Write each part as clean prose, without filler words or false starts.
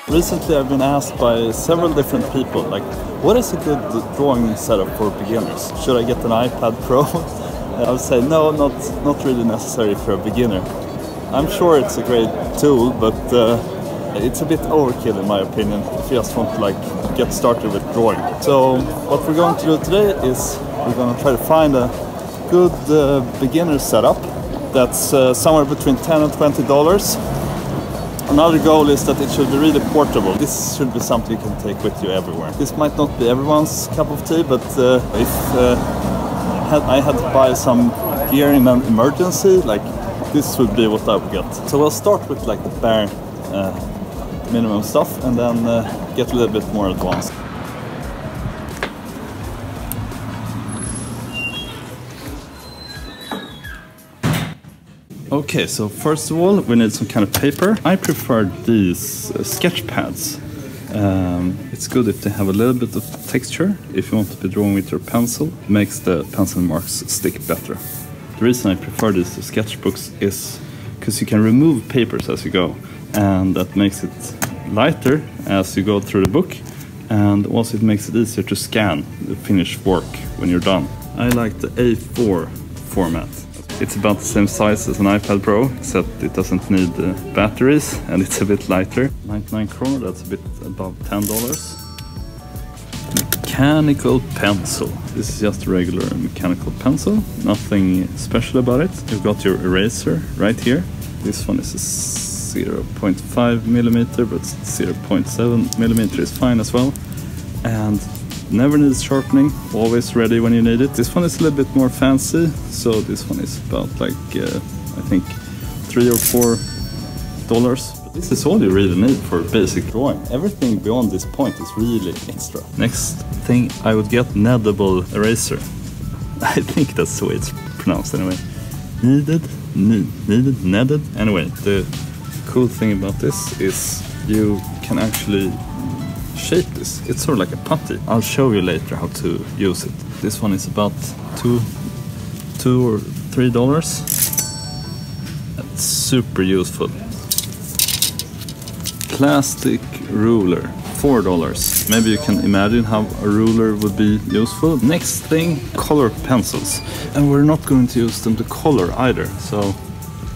Recently I've been asked by several different people, like, what is a good drawing setup for beginners? Should I get an iPad Pro? I would say no, not really necessary for a beginner. I'm sure it's a great tool, but it's a bit overkill in my opinion if you just want to like get started with drawing. So what we're going to do today is we're going to try to find a good beginner setup that's somewhere between $10 and $20. Another goal is that it should be really portable. This should be something you can take with you everywhere. This might not be everyone's cup of tea, but if I had to buy some gear in an emergency, like this would be what I would get. So we'll start with like the bare minimum stuff and then get a little bit more advanced. Okay, so first of all we need some kind of paper. I prefer these sketch pads. It's good if they have a little bit of texture. If you want to be drawing with your pencil, it makes the pencil marks stick better. The reason I prefer these sketchbooks is because you can remove papers as you go, and that makes it lighter as you go through the book, and also it makes it easier to scan the finished work when you're done. I like the A4 format. It's about the same size as an iPad Pro, except it doesn't need batteries and it's a bit lighter. 99 kronor, that's a bit above $10. Mechanical pencil. This is just a regular mechanical pencil, nothing special about it. You've got your eraser right here. This one is a 0.5 millimeter, but 0.7 millimeter is fine as well. And never needs sharpening, always ready when you need it. This one is a little bit more fancy, so this one is about like, I think $3 or $4. But this is all you really need for basic drawing. Everything beyond this point is really extra. Next thing I would get, kneadable eraser. I think that's the way it's pronounced anyway. Kneaded. Anyway, the cool thing about this is you can actually shape this. It's sort of like a putty. I'll show you later how to use it. This one is about $2 or $3. That's super useful. Plastic ruler, $4. Maybe you can imagine how a ruler would be useful. Next thing, color pencils. And we're not going to use them to color either. So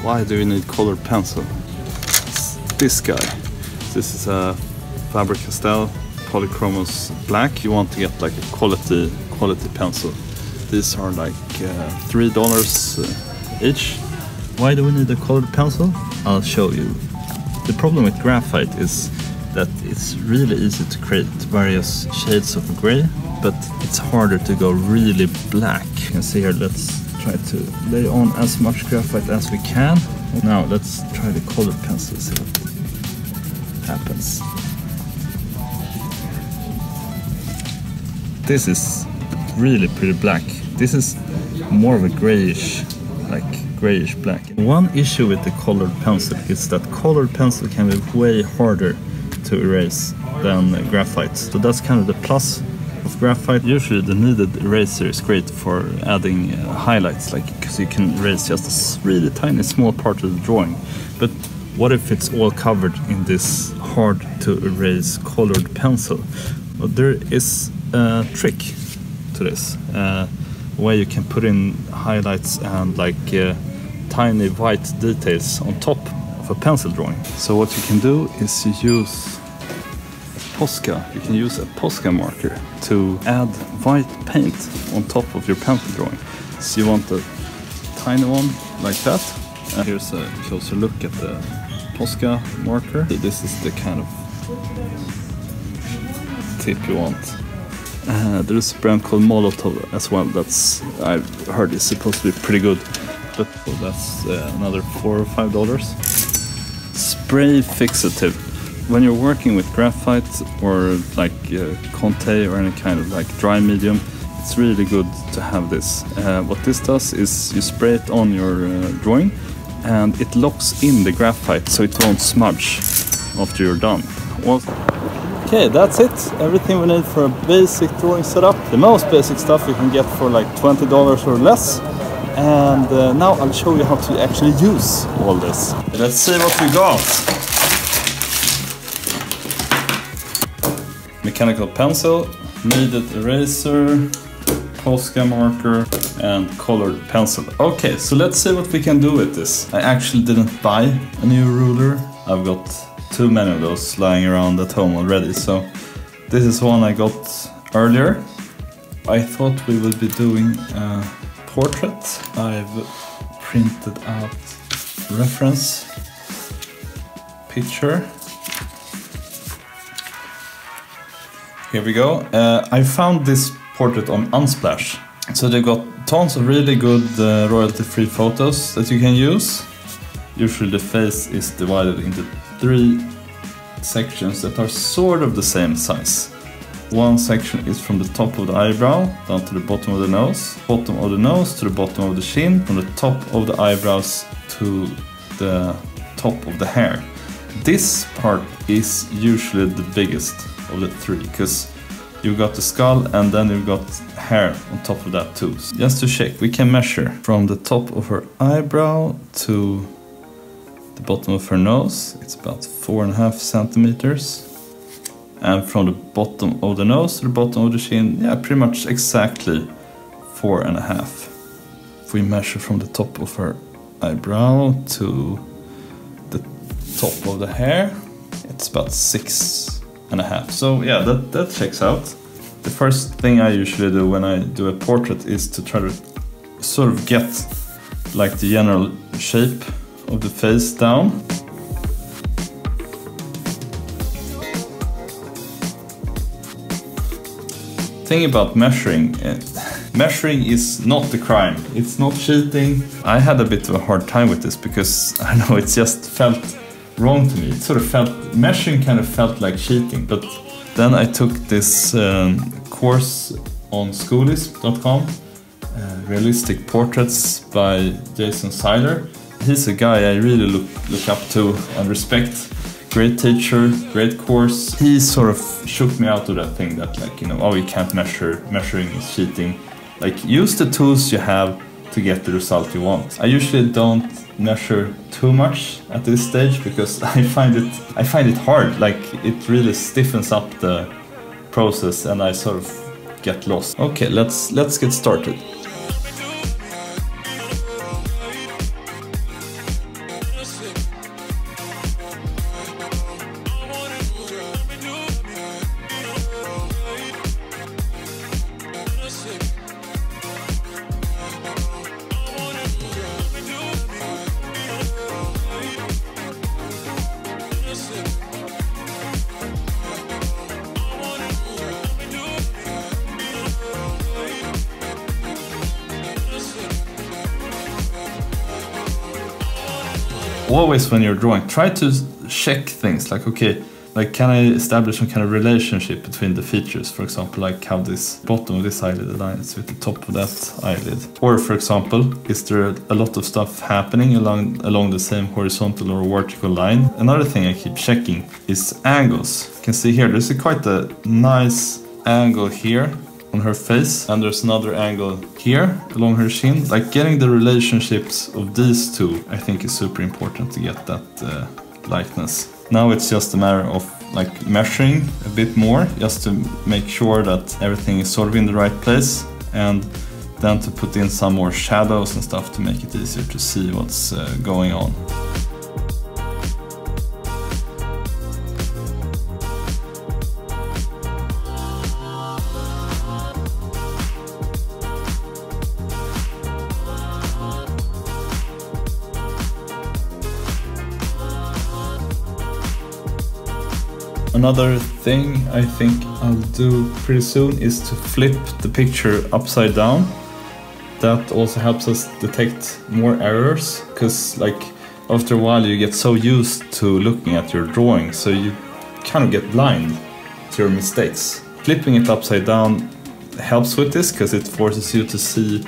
why do you need colored pencil? It's this guy. This is a Faber Castell Polychromos black. You want to get like a quality pencil. These are like $3 each. Why do we need a colored pencil? I'll show you. The problem with graphite is that it's really easy to create various shades of gray, but it's harder to go really black. You can see here, let's try to lay on as much graphite as we can. Now let's try the colored pencil, see what happens. This is really pretty black. This is more of a grayish black. One issue with the colored pencil is that colored pencil can be way harder to erase than graphite. So that's kind of the plus of graphite. Usually the kneaded eraser is great for adding highlights, like because you can erase just a really tiny small part of the drawing. But what if it's all covered in this hard to erase colored pencil? Well, there is a trick to this, where you can put in highlights and like tiny white details on top of a pencil drawing. So what you can do is you use Posca. You can use a Posca marker to add white paint on top of your pencil drawing. So you want a tiny one like that. And here's a closer look at the Posca marker. This is the kind of tip you want. There's a brand called Molotov as well. That's, I've heard, is supposed to be pretty good. But that's another $4 or $5. Spray fixative. When you're working with graphite or like Conte or any kind of like dry medium, it's really good to have this. What this does is you spray it on your drawing and it locks in the graphite so it won't smudge after you're done. Okay, that's it. Everything we need for a basic drawing setup. The most basic stuff you can get for like $20 or less. And now I'll show you how to actually use all this. Let's see what we got. mechanical pencil, kneaded eraser, Posca marker, and colored pencil. Okay, so let's see what we can do with this. I actually didn't buy a new ruler. I've got too many of those lying around at home already, so this is one I got earlier. I thought we would be doing a portrait. I've printed out reference picture. Here we go. I found this portrait on Unsplash. So they've got tons of really good royalty-free photos that you can use. Usually the face is divided into 3 sections that are sort of the same size. One section is from the top of the eyebrow down to the bottom of the nose to the bottom of the chin, from the top of the eyebrows to the top of the hair. This part is usually the biggest of the 3, because you've got the skull and then you've got hair on top of that too. So just to check, we can measure from the top of her eyebrow to the bottom of her nose. It's about 4.5 centimeters. And from the bottom of the nose to the bottom of the chin, yeah, pretty much exactly 4.5. If we measure from the top of her eyebrow to the top of the hair, it's about 6.5. So yeah, that checks out. The first thing I usually do when I do a portrait is to try to sort of get like the general shape of the face down. Thing about measuring, measuring is not the crime. It's not cheating. I had a bit of a hard time with this because I don't know, it just felt wrong to me. It sort of felt, measuring kind of felt like cheating. But then I took this course on schoolism.com, Realistic Portraits by Jason Seiler. He's a guy I really look up to and respect. Great teacher, great course. He sort of shook me out of that thing that, like, you know, oh, you can't measure, measuring is cheating. Like, use the tools you have to get the result you want. I usually don't measure too much at this stage because I find it hard. Like, it really stiffens up the process and I sort of get lost. Okay, let's get started. Always when you're drawing, try to check things like, okay, like, can I establish some kind of relationship between the features? For example, like how this bottom of this eyelid aligns with the top of that eyelid. Or for example, is there a lot of stuff happening along the same horizontal or vertical line? Another thing I keep checking is angles. You can see here, there's quite a nice angle here on her face, and there's another angle here along her chin. Like, getting the relationships of these two, I think, is super important to get that likeness. Now it's just a matter of like measuring a bit more, just to make sure that everything is sort of in the right place, and then to put in some more shadows and stuff to make it easier to see what's going on. Another thing I think I'll do pretty soon is to flip the picture upside down. That also helps us detect more errors, because like after a while you get so used to looking at your drawing, so you kind of get blind to your mistakes. Flipping it upside down helps with this, because it forces you to see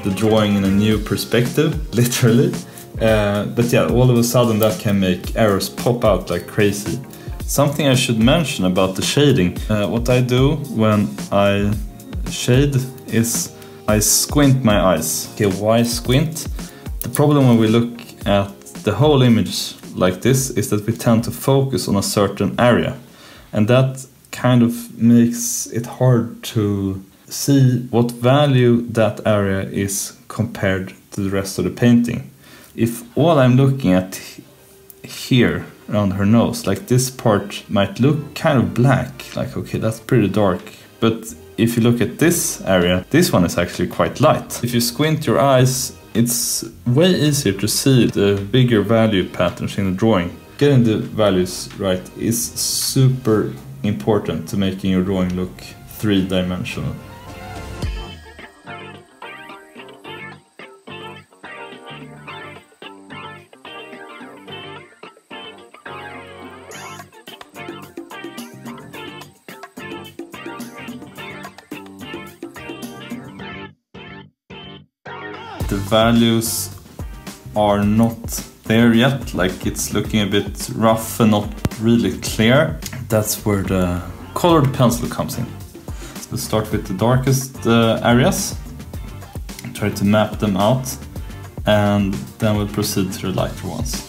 the drawing in a new perspective, literally. But yeah, all of a sudden that can make errors pop out like crazy. Something I should mention about the shading. What I do when I shade is I squint my eyes. Okay, why squint? The problem when we look at the whole image like this is that we tend to focus on a certain area. And that kind of makes it hard to see what value that area is compared to the rest of the painting. If all I'm looking at here around her nose, like this part might look kind of black, like okay, that's pretty dark, but if you look at this area, this one is actually quite light. If you squint your eyes, it's way easier to see the bigger value patterns in the drawing. Getting the values right is super important to making your drawing look three-dimensional. The values are not there yet, like it's looking a bit rough and not really clear. That's where the colored pencil comes in. So let's start with the darkest areas, try to map them out, and then we'll proceed to the lighter ones.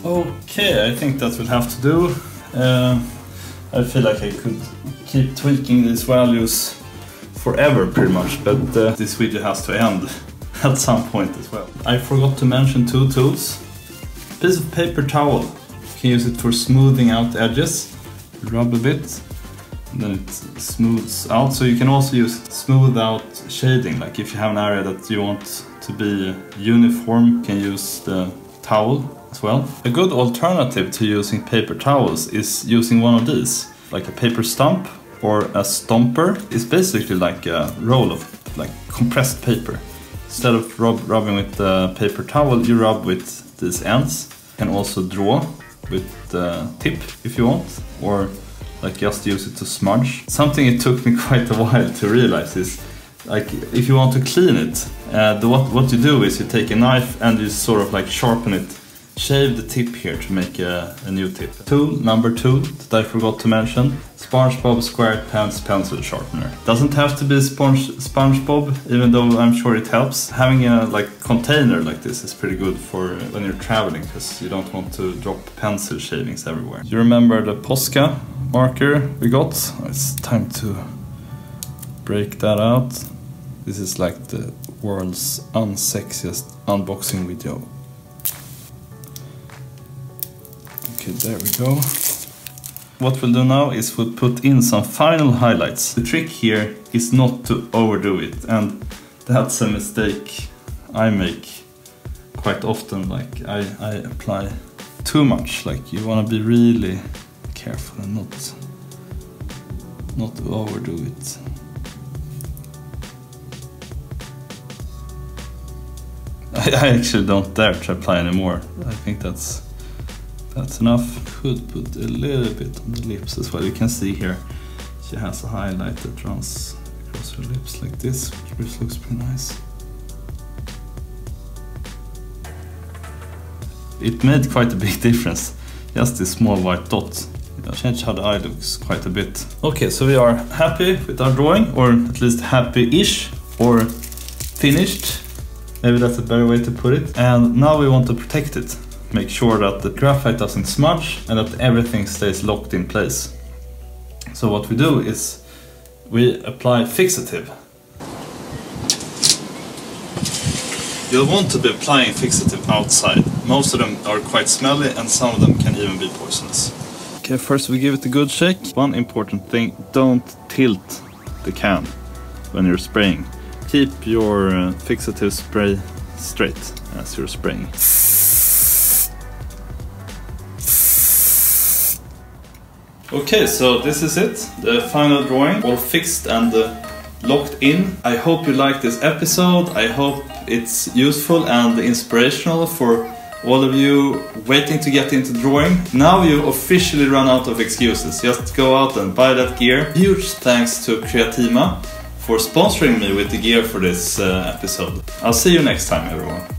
Okay, I think that will have to do. I feel like I could keep tweaking these values forever pretty much, but this video has to end at some point as well. I forgot to mention two tools. Piece of paper towel. You can use it for smoothing out edges. Rub a bit, and then it smooths out. So you can also use smooth out shading, like if you have an area that you want to be uniform, you can use the towel as well. A good alternative to using paper towels is using one of these, like a paper stump or a stomper. It's basically like a roll of like compressed paper. Instead of rubbing with the paper towel, you rub with these ends. You can also draw with the tip if you want, or like just use it to smudge. Something it took me quite a while to realize is, like, if you want to clean it, what you do is you take a knife and you sort of like sharpen it, shave the tip here to make a new tip. Tool number 2 that I forgot to mention, SpongeBob SquarePants pencil sharpener. Doesn't have to be SpongeBob, even though I'm sure it helps. Having a container like this is pretty good for when you're traveling, because you don't want to drop pencil shavings everywhere. You remember the Posca marker we got? It's time to break that out. This is like the world's unsexiest unboxing video. Okay, there we go. What we'll do now is we'll put in some final highlights. The trick here is not to overdo it, and that's a mistake I make quite often. Like I apply too much. Like, you want to be really careful and not overdo it. I actually don't dare to apply anymore. I think that's enough. Could put a little bit on the lips as well. You can see here she has a highlight that runs across her lips like this, which looks pretty nice. It made quite a big difference. Just this small white dot. It changed how the eye looks quite a bit. Okay, so we are happy with our drawing, or at least happy-ish, or finished. Maybe that's a better way to put it. And now we want to protect it. Make sure that the graphite doesn't smudge and that everything stays locked in place. So what we do is we apply fixative. You'll want to be applying fixative outside. Most of them are quite smelly and some of them can even be poisonous. Okay, first we give it a good shake. One important thing, don't tilt the can when you're spraying. Keep your fixative spray straight as you're spraying. Okay, so this is it, the final drawing, all fixed and locked in. I hope you liked this episode. I hope it's useful and inspirational for all of you waiting to get into drawing. Now you officially run out of excuses. Just go out and buy that gear. Huge thanks to Kreatima for sponsoring me with the gear for this episode. I'll see you next time, everyone.